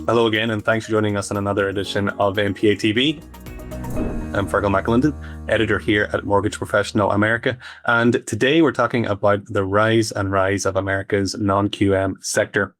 Hello again, and thanks for joining us on another edition of MPA TV. I'm Fergal McAlinden, editor here at Mortgage Professional America, and today we're talking about the rise of America's non-QM sector.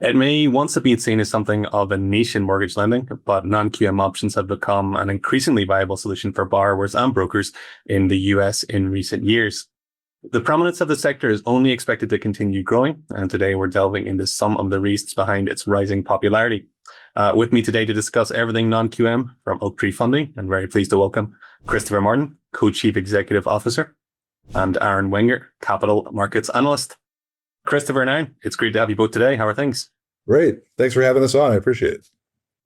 It may once have been seen as something of a niche in mortgage lending, but non-QM options have become an increasingly viable solution for borrowers and brokers in the US in recent years. The prominence of the sector is only expected to continue growing, and today we're delving into some of the reasons behind its rising popularity. With me today to discuss everything non-QM from Oaktree Funding, I'm very pleased to welcome Christopher Martin, Co-Chief Executive Officer, and Aaron Wenger, Capital Markets Analyst. Christopher and Aaron, it's great to have you both today. How are things? Great. Thanks for having us on. I appreciate it.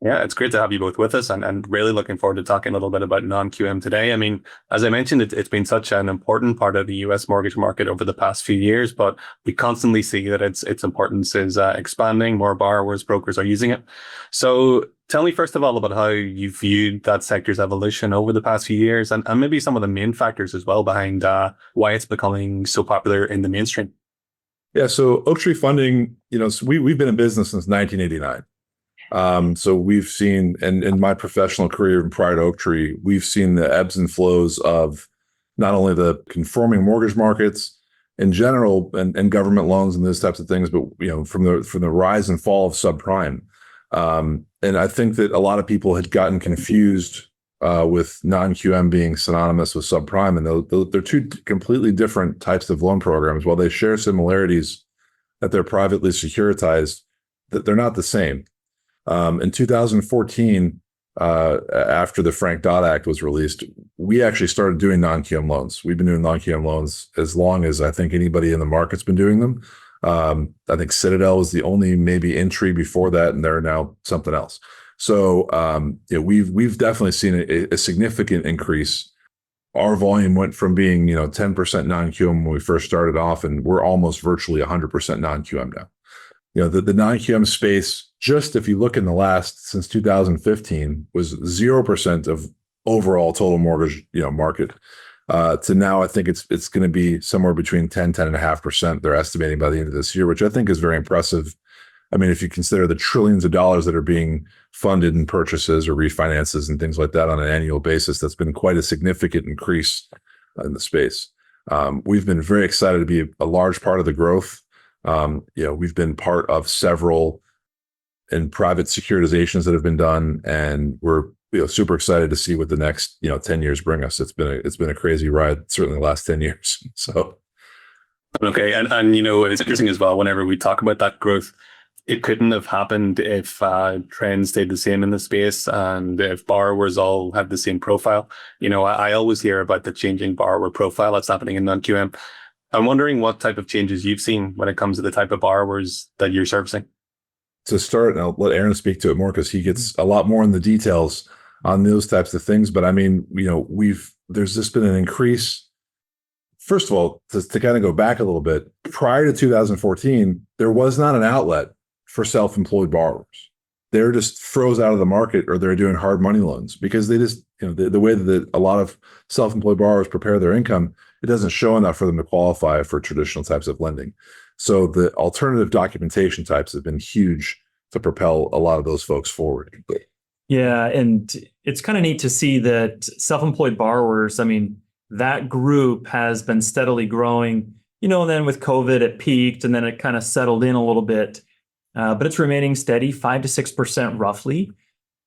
Yeah, it's great to have you both with us and really looking forward to talking a little bit about non-QM today. I mean, as I mentioned, it's been such an important part of the US mortgage market over the past few years, but we constantly see that its importance is expanding. More borrowers, brokers are using it. So tell me first of all about how you viewed that sector's evolution over the past few years and maybe some of the main factors as well behind why it's becoming so popular in the mainstream. Yeah. So Oaktree Funding, so we've been in business since 1989. So we've seen, and in my professional career and prior to Oaktree, we've seen the ebbs and flows of not only the conforming mortgage markets in general and government loans and those types of things, but from the rise and fall of subprime. And I think that a lot of people had gotten confused with non-QM being synonymous with subprime, and they're two completely different types of loan programs. While they share similarities that they're privately securitized, that they're not the same. In 2014, after the Frank-Dodd Act was released, we actually started doing non-QM loans. We've been doing non-QM loans as long as I think anybody in the market's been doing them. I think Citadel was the only maybe entry before that, and they're now something else. So we've definitely seen a significant increase. Our volume went from being 10% non-QM when we first started off, and we're almost virtually 100% non-QM now. The non-QM space, just if you look in the last, since 2015, was 0% of overall total mortgage, market. To now, I think it's going to be somewhere between 10.5%. They're estimating by the end of this year, which I think is very impressive. I mean, if you consider the trillions of dollars that are being funded in purchases or refinances and things like that on an annual basis, that's been quite a significant increase in the space. We've been very excited to be a large part of the growth. We've been part of several and private securitizations that have been done, and we're super excited to see what the next 10 years bring us. It's been a crazy ride, certainly the last 10 years. So okay, and it's interesting as well. Whenever we talk about that growth, it couldn't have happened if trends stayed the same in the space and if borrowers all had the same profile. I always hear about the changing borrower profile that's happening in non-QM. I'm wondering what type of changes you've seen when it comes to the type of borrowers that you're servicing. To start, and I'll let Aaron speak to it more because he gets a lot more in the details on those types of things. But I mean, there's just been an increase. First of all, to kind of go back a little bit, prior to 2014, there was not an outlet for self-employed borrowers. They're just froze out of the market, or they're doing hard money loans because they just, the way that a lot of self-employed borrowers prepare their income, it doesn't show enough for them to qualify for traditional types of lending. So the alternative documentation types have been huge to propel a lot of those folks forward. Yeah, and it's kind of neat to see that self-employed borrowers, I mean, that group has been steadily growing, and then with COVID, it peaked and then it kind of settled in a little bit. But it's remaining steady, 5 to 6% roughly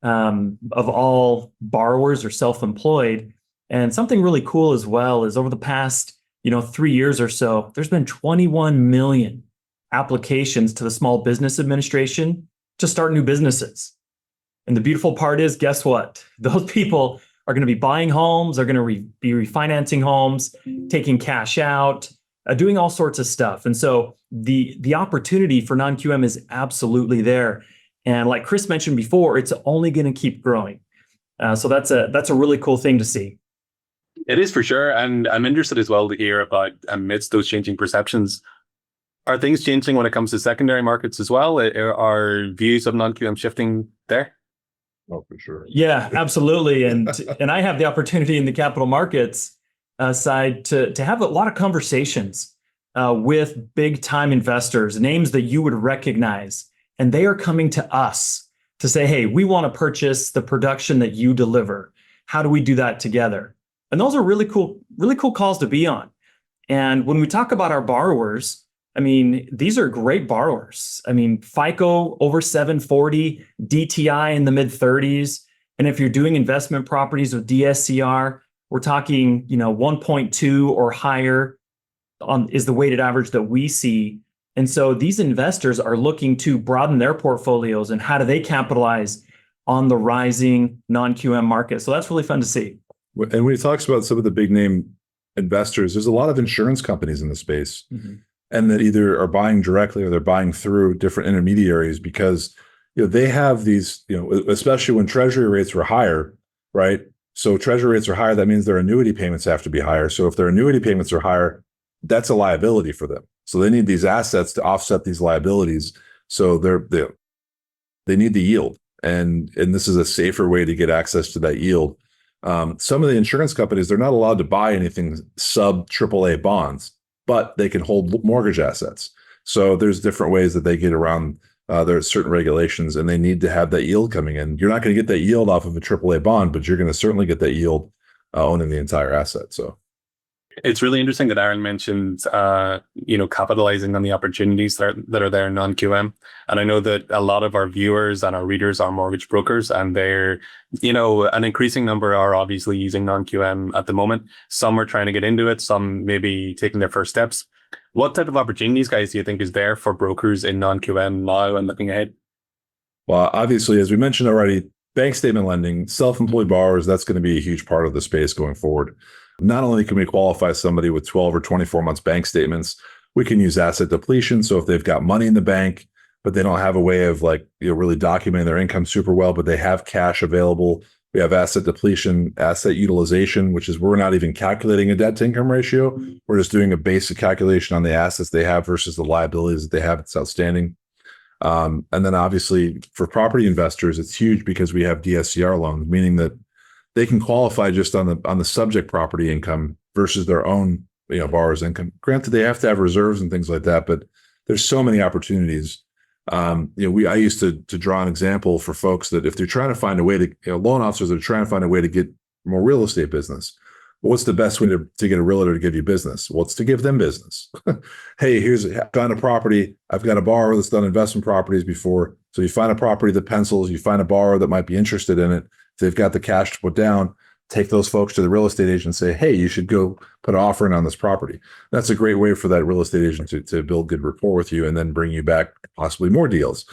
of all borrowers are self-employed. And something really cool as well is over the past, 3 years or so, there's been 21 million applications to the Small Business Administration to start new businesses. And the beautiful part is, guess what? Those people are going to be buying homes, are going to be refinancing homes, taking cash out, doing all sorts of stuff. And so the opportunity for non-QM is absolutely there. And like Chris mentioned before, it's only going to keep growing. So that's a really cool thing to see. It is for sure. And I'm interested as well to hear about, amidst those changing perceptions, are things changing when it comes to secondary markets as well? Are views of non-QM shifting there? Oh, for sure. Yeah, absolutely. And I have the opportunity in the capital markets side to have a lot of conversations with big time investors, names that you would recognize. And they are coming to us to say, hey, we want to purchase the production that you deliver. How do we do that together? And those are really cool calls to be on. And when we talk about our borrowers, I mean, these are great borrowers. I mean, FICO over 740, DTI in the mid 30s. And if you're doing investment properties with DSCR, we're talking, 1.2 or higher is the weighted average that we see. And so these investors are looking to broaden their portfolios, and how do they capitalize on the rising non-QM market? So that's really fun to see. And when he talks about some of the big name investors, there's a lot of insurance companies in the space, and that either are buying directly or they're buying through different intermediaries because they have these, especially when treasury rates were higher, right? So treasury rates are higher, that means their annuity payments have to be higher. So if their annuity payments are higher, that's a liability for them. So they need these assets to offset these liabilities. So they need the yield, and this is a safer way to get access to that yield. Some of the insurance companies, they're not allowed to buy anything sub AAA bonds, but they can hold mortgage assets. So there's different ways that they get around. There are certain regulations, and they need to have that yield coming in. You're not going to get that yield off of a AAA bond, but you're going to certainly get that yield owning the entire asset. So it's really interesting that Aaron mentioned, capitalizing on the opportunities that are there in non-QM. And I know that a lot of our viewers and our readers are mortgage brokers, and they're, an increasing number are obviously using non-QM at the moment. Some are trying to get into it, some maybe taking their first steps. What type of opportunities, guys, do you think is there for brokers in non-QM now and looking ahead? Well, obviously, as we mentioned already, bank statement lending, self-employed borrowers, that's going to be a huge part of the space going forward. Not only can we qualify somebody with 12 or 24 months bank statements, we can use asset depletion. So if they've got money in the bank, but they don't have a way of really documenting their income super well, but they have cash available, we have asset depletion, asset utilization, which is we're not even calculating a debt to income ratio. We're just doing a basic calculation on the assets they have versus the liabilities that they have. It's outstanding. And then obviously for property investors, it's huge because we have DSCR loans, meaning that they can qualify just on the subject property income versus their own borrower's income. Granted, they have to have reserves and things like that, but there's so many opportunities. I used to draw an example for folks that if they're trying to find a way to loan officers are trying to find a way to get more real estate business. Well, what's the best way to get a realtor to give you business? Well, it's to give them business. Hey, I've found a property. I've got a borrower that's done investment properties before. So you find a property that pencils, you find a borrower that might be interested in it. If they've got the cash to put down, take those folks to the real estate agent and say, hey, you should go put an offer in on this property. That's a great way for that real estate agent to build good rapport with you and then bring you back possibly more deals.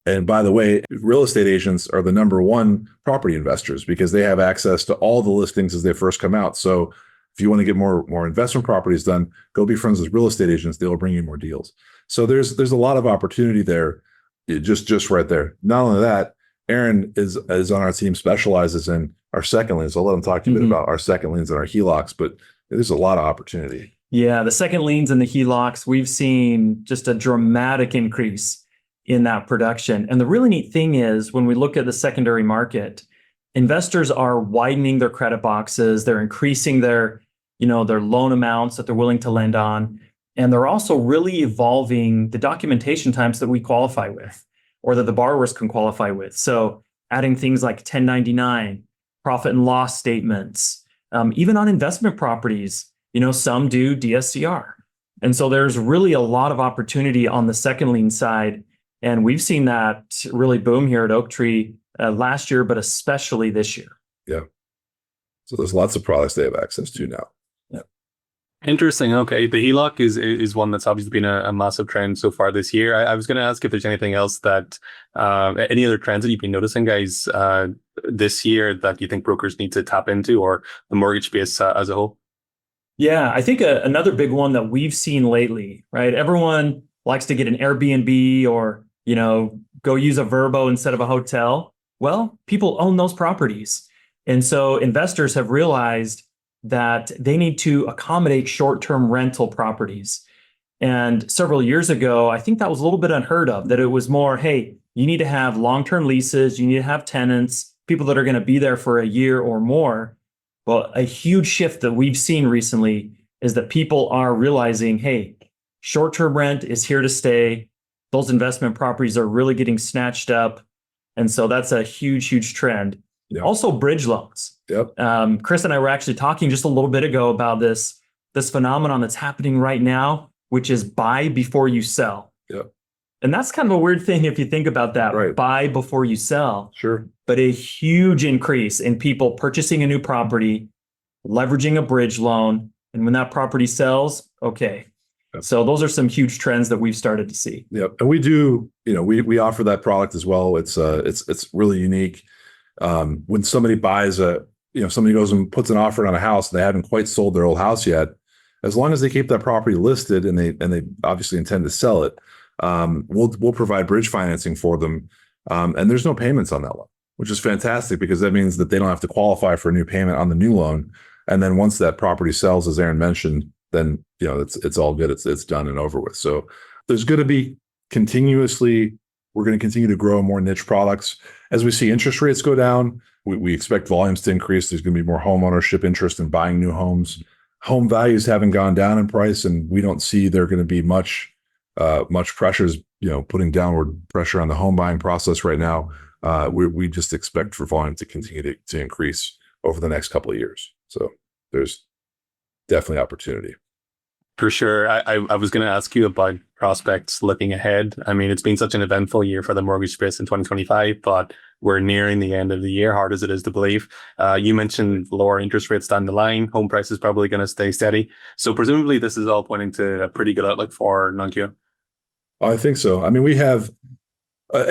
And by the way, real estate agents are the number one property investors because they have access to all the listings as they first come out. So if you want to get more investment properties done, go be friends with real estate agents. They'll bring you more deals. So there's a lot of opportunity there, just right there. Not only that, Aaron is on our team, specializes in our second liens. I'll let him talk to you a bit about our second liens and our HELOCs, but there's a lot of opportunity. Yeah, the second liens and the HELOCs, we've seen just a dramatic increase in that production. And the really neat thing is when we look at the secondary market, investors are widening their credit boxes. They're increasing their loan amounts that they're willing to lend on. And they're also really evolving the documentation types that we qualify with or that the borrowers can qualify with. So adding things like 1099, profit and loss statements, even on investment properties, some do DSCR. And so there's really a lot of opportunity on the second lien side. And we've seen that really boom here at Oaktree last year, but especially this year. Yeah. So there's lots of products they have access to now. Yeah. Interesting. Okay. The HELOC is one that's obviously been a massive trend so far this year. I was going to ask if there's anything else that, any other trends that you've been noticing, guys, this year that you think brokers need to tap into or the mortgage space as a whole? Yeah, I think another big one that we've seen lately, right? Everyone likes to get an Airbnb or, go use a Vrbo instead of a hotel. Well, people own those properties. And so investors have realized that they need to accommodate short-term rental properties. And several years ago, I think that was a little bit unheard of, that it was more, hey, you need to have long-term leases, you need to have tenants, people that are going to be there for a year or more. Well, a huge shift that we've seen recently is that people are realizing, hey, short-term rent is here to stay. Those investment properties are really getting snatched up. And so that's a huge trend. Yep. Also, bridge loans. Yep. Chris and I were actually talking just a little bit ago about this phenomenon that's happening right now, which is buy before you sell. Yep. And that's kind of a weird thing if you think about that. Right. Buy before you sell. Sure. But a huge increase in people purchasing a new property, leveraging a bridge loan, and when that property sells, okay. Yep. So those are some huge trends that we've started to see. Yep. And we do, we offer that product as well. It's really unique. When somebody buys somebody goes and puts an offer on a house and they haven't quite sold their old house yet, as long as they keep that property listed and they obviously intend to sell it, we'll provide bridge financing for them. And there's no payments on that loan, which is fantastic because that means that they don't have to qualify for a new payment on the new loan. And then once that property sells, as Aaron mentioned, then it's all good. It's done and over with. So there's going to be we're going to continue to grow more niche products. As we see interest rates go down, we expect volumes to increase. There's going to be more home ownership interest in buying new homes. Home values haven't gone down in price, and we don't see there going to be much pressures, putting downward pressure on the home buying process right now. We just expect for volume to continue to increase over the next couple of years. So there's definitely opportunity. For sure. I was going to ask you about prospects looking ahead. I mean, it's been such an eventful year for the mortgage space in 2025, but we're nearing the end of the year, hard as it is to believe. You mentioned lower interest rates down the line. Home prices probably going to stay steady. So presumably this is all pointing to a pretty good outlook for non-QM. I think so. I mean, we have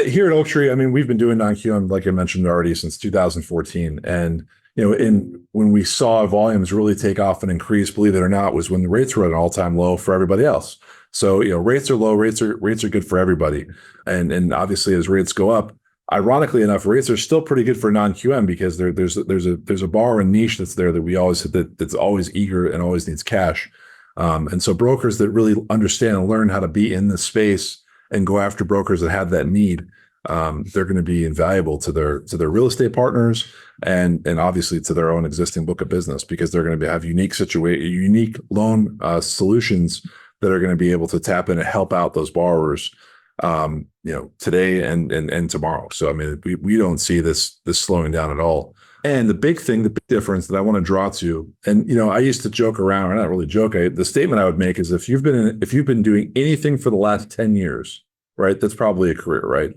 here at Oaktree, I mean, we've been doing non-QM, like I mentioned already, since 2014. And when we saw volumes really take off and increase, believe it or not, was when the rates were at an all-time low for everybody else. So rates are low, rates are good for everybody, and obviously as rates go up, ironically enough, rates are still pretty good for non-QM because there's a borrower niche that's there that we always that's always eager and always needs cash, and so brokers that really understand and learn how to be in this space and go after brokers that have that need. They're going to be invaluable to their real estate partners and obviously to their own existing book of business because they're going to have unique loan solutions that are going to be able to tap in and help out those borrowers, today and tomorrow. So I mean, we don't see this slowing down at all. And the big difference that I want to draw to, and I used to joke around, or not really joke. The statement I would make is if you've been doing anything for the last 10 years, right, that's probably a career, right?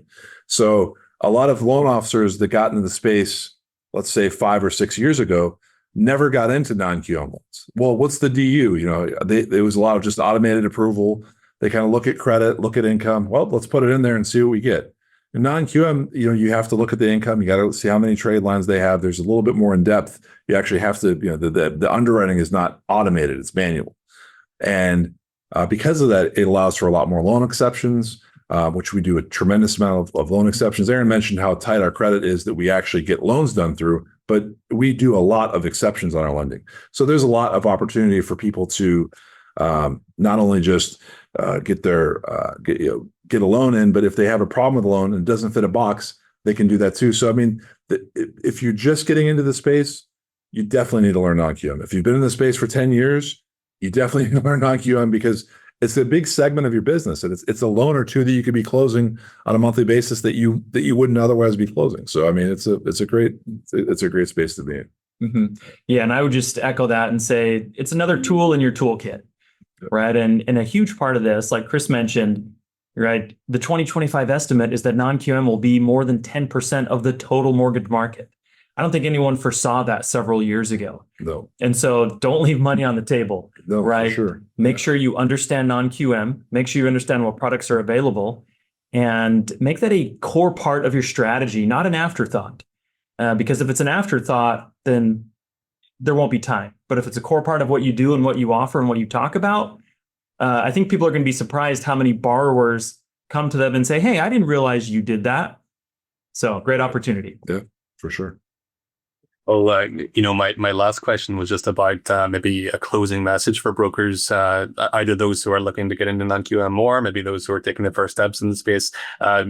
So a lot of loan officers that got into the space, let's say 5 or 6 years ago, never got into non-QM loans. Well, what's the DU? There was a lot of just automated approval. They kind of look at credit, look at income. Well, let's put it in there and see what we get. In non-QM, you have to look at the income. You got to see how many trade lines they have. There's a little bit more in depth. You actually have to, the underwriting is not automated; it's manual, and because of that, it allows for a lot more loan exceptions. Which we do a tremendous amount of loan exceptions. Aaron mentioned how tight our credit is that we actually get loans done through, but we do a lot of exceptions on our lending. So there's a lot of opportunity for people to not only just get a loan in, but if they have a problem with a loan and it doesn't fit a box, they can do that too. So I mean, if you're just getting into the space, you definitely need to learn non-QM. If you've been in the space for 10 years, you definitely need to learn non-QM because it's a big segment of your business, and it's a loan or two that you could be closing on a monthly basis that you wouldn't otherwise be closing. So I mean, it's a great space to be in. Mm-hmm. Yeah, and I would just echo that and say it's another tool in your toolkit, right? And a huge part of this, like Chris mentioned, right, the 2025 estimate is that non-QM will be more than 10% of the total mortgage market. I don't think anyone foresaw that several years ago. No. And so don't leave money on the table, no, right? For sure. Make sure you understand non-QM, make sure you understand what products are available, and make that a core part of your strategy, not an afterthought. Because if it's an afterthought, then there won't be time. But if it's a core part of what you do and what you offer and what you talk about, I think people are going to be surprised how many borrowers come to them and say, hey, I didn't realize you did that. So great opportunity. Yeah, for sure. Well, my last question was just about maybe a closing message for brokers, either those who are looking to get into non-QM more, maybe those who are taking the first steps in the space.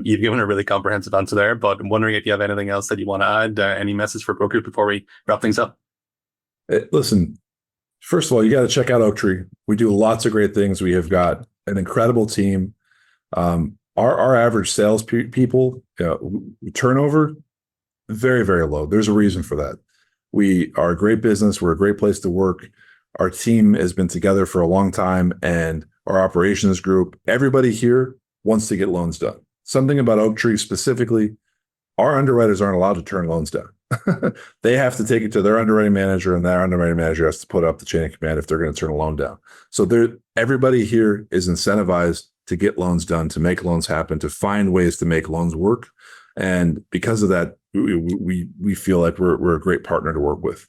You've given a really comprehensive answer there, but I'm wondering if you have anything else that you want to add, any message for brokers before we wrap things up? Listen, first of all, you got to check out Oaktree. We do lots of great things. We have got an incredible team. our average sales people turnover very, very low. There's a reason for that. We are a great business. We're a great place to work. Our team has been together for a long time, and our operations group, everybody here wants to get loans done. Something about Oaktree specifically, our underwriters aren't allowed to turn loans down. They have to take it to their underwriting manager, and their underwriting manager has to put up the chain of command if they're going to turn a loan down. So everybody here is incentivized to get loans done, to make loans happen, to find ways to make loans work. And because of that, we feel like we're a great partner to work with.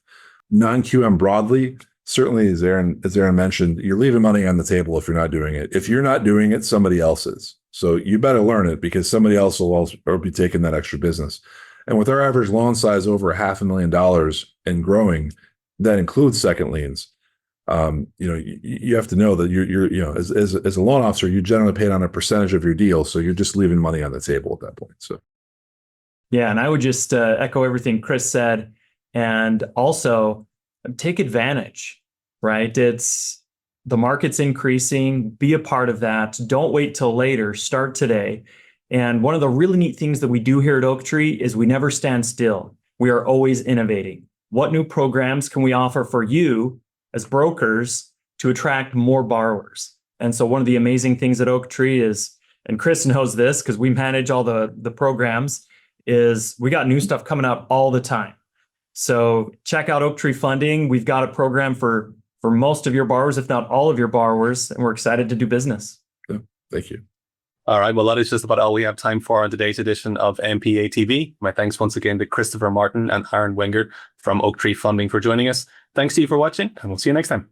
Non-QM broadly, certainly, as Aaron mentioned, you're leaving money on the table if you're not doing it. If you're not doing it, somebody else is. So you better learn it, because somebody else will also be taking that extra business. And with our average loan size over $500,000 and growing, that includes second liens. You have to know that you're as a loan officer, you generally paid on a percentage of your deal, so you're just leaving money on the table at that point. So, yeah, and I would just echo everything Chris said, and also take advantage. Right? It's the market's increasing. Be a part of that. Don't wait till later. Start today. And one of the really neat things that we do here at Oaktree is we never stand still. We are always innovating. What new programs can we offer for you as brokers to attract more borrowers? And so one of the amazing things at Oaktree is, and Chris knows this because we manage all the programs, is we got new stuff coming out all the time. So check out Oaktree Funding. We've got a program for most of your borrowers, if not all of your borrowers, and we're excited to do business. Yeah, thank you. All right. Well, that is just about all we have time for on today's edition of MPA TV. My thanks once again to Christopher Martin and Aaron Wenger from Oaktree Funding for joining us. Thanks to you for watching, and we'll see you next time.